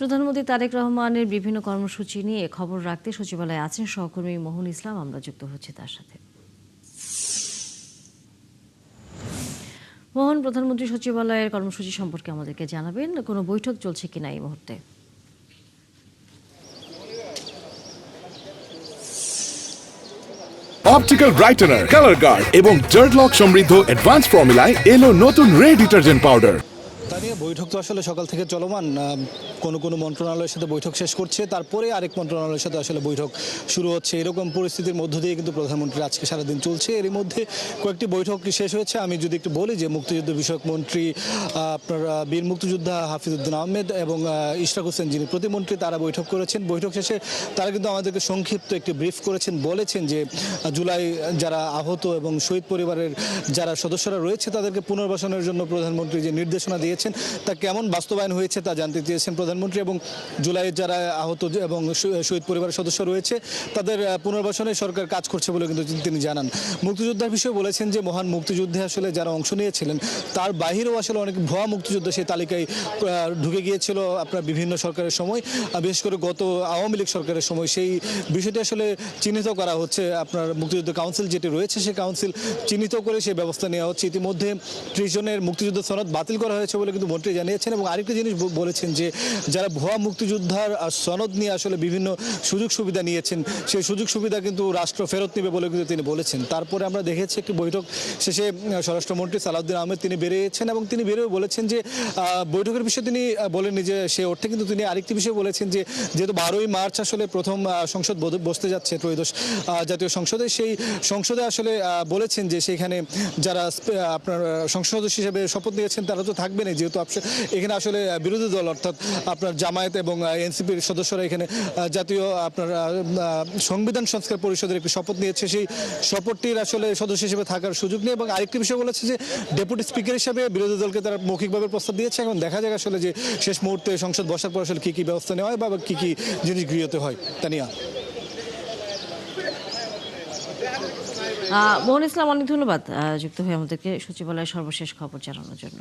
প্রধানমন্ত্রী তারেক রহমানের বিভিন্ন কর্মসূচি নিয়ে খবর রাখতে সচিবালয়ে আছেন সহকর্মী মোহন ইসলাম। আমরা যুক্ত হচ্ছি তার সাথে। মোহন, প্রধানমন্ত্রী সচিবালয়ের কর্মসূচি সম্পর্কে আমাদেরকে জানাবেন। কোনো বৈঠক চলছে কিনা এই মুহূর্তে? অপটিক্যাল ব্রাইটেনার, কালার গার্ড এবং জার্ট লক সমৃদ্ধ অ্যাডভান্স ফর্মুলায় এলো নতুন রে ডিটারজেন্ট পাউডার। তা নিয়ে বৈঠক তো আসলে সকাল থেকে চলমান। কোনো মন্ত্রণালয়ের সাথে বৈঠক শেষ করছে, তারপরে আরেক মন্ত্রণালয়ের সাথে আসলে বৈঠক শুরু হচ্ছে। এরকম পরিস্থিতির মধ্য দিয়ে কিন্তু প্রধানমন্ত্রী আজকে সারাদিন চলছে। এরই মধ্যে কয়েকটি বৈঠক শেষ হয়েছে। আমি যদি একটু বলি যে মুক্তিযুদ্ধ বিষয়ক মন্ত্রী আপনার বীর মুক্তিযোদ্ধা হাফিজউদ্দিন আহমেদ এবং ইশরাক হোসেন যিনি প্রতিমন্ত্রী, তারা বৈঠক করেছেন। বৈঠক শেষে তারা কিন্তু আমাদেরকে সংক্ষিপ্ত একটি ব্রিফ করেছেন। বলেছেন যে জুলাই যারা আহত এবং শহীদ পরিবারের যারা সদস্যরা রয়েছে তাদেরকে পুনর্বাসনের জন্য প্রধানমন্ত্রী যে নির্দেশনা দিয়েছেন তা কেমন বাস্তবায়ন হয়েছে তা জানতে চেয়েছেন প্রধানমন্ত্রী। এবং জুলাইয়ের যারা আহত এবং শহীদ পরিবারের সদস্য রয়েছে তাদের পুনর্বাসনে সরকার কাজ করছে বলে কিন্তু তিনি জানান। মুক্তিযোদ্ধার বিষয়ে বলেছেন যে মহান মুক্তিযুদ্ধে আসলে যারা অংশ নিয়েছিলেন তার বাহিরেও আসলে অনেক ভুয়া মুক্তিযুদ্ধ সেই তালিকায় ঢুকে গিয়েছিল আপনার বিভিন্ন সরকারের সময়, বিশেষ করে গত আওয়ামী লীগ সরকারের সময়। সেই বিষয়টি আসলে চিহ্নিত করা হচ্ছে। আপনার মুক্তিযুদ্ধ কাউন্সিল যেটি রয়েছে সেই কাউন্সিল চিহ্নিত করে সেই ব্যবস্থা নেওয়া হচ্ছে। ইতিমধ্যে 30 জনের মুক্তিযুদ্ধ সনদ বাতিল করা হয়েছে বলে কিন্তু মন্ত্রী জানিয়েছেন। এবং আরেকটি জিনিস বলেছেন যে যারা ভুয়া মুক্তিযোদ্ধার সনদ নিয়ে আসলে বিভিন্ন সুযোগ সুবিধা নিয়েছেন সেই সুযোগ সুবিধা কিন্তু রাষ্ট্র ফেরত নেবে বলে কিন্তু তিনি বলেছেন। তারপরে আমরা দেখেছি একটি বৈঠক শেষে স্বরাষ্ট্রমন্ত্রী সালাউদ্দিন আহমেদ তিনি বেরিয়েছেন এবং তিনি বেরিয়ে বলেছেন যে বৈঠকের বিষয়ে তিনি বলেননি যে সে অর্থে, কিন্তু তিনি আরেকটি বিষয় বলেছেন যে যেহেতু 12ই মার্চ আসলে প্রথম সংসদ বসতে যাচ্ছে ত্রয়োদশ জাতীয় সংসদে, সেই সংসদে আসলে বলেছেন যে সেখানে যারা আপনার সংসদ সদস্য হিসেবে শপথ নিয়েছেন তারা তো থাকবেন, যেহেতু এখানে আসলে বিরোধী দল অর্থাৎ আপনার জামায়াত এবং এনসিপির সদস্যরা এখানে জাতীয় আপনার সংবিধান সংস্কার পরিষদের একটি শপথ নিয়েছে। সেই শপথটির আসলে সদস্য হিসেবে থাকার সুযোগ নেই। এবং আরেকটি বিষয় বলেছে যে ডেপুটি স্পিকার হিসেবে বিরোধী দলকে তারা মৌখিকভাবে প্রস্তাব দিয়েছে। এখন দেখা যাক আসলে যে শেষ মুহূর্তে সংসদ বসার পর আসলে কী কী ব্যবস্থা নেওয়া হয় বা কী কী জিনিস গৃহীত হয়। তানিয়া। মোহন ইসলাম, অনেক ধন্যবাদ যুক্ত হয়ে আমাদেরকে সচিবালয়ের সর্বশেষ খবর জানানোর জন্য।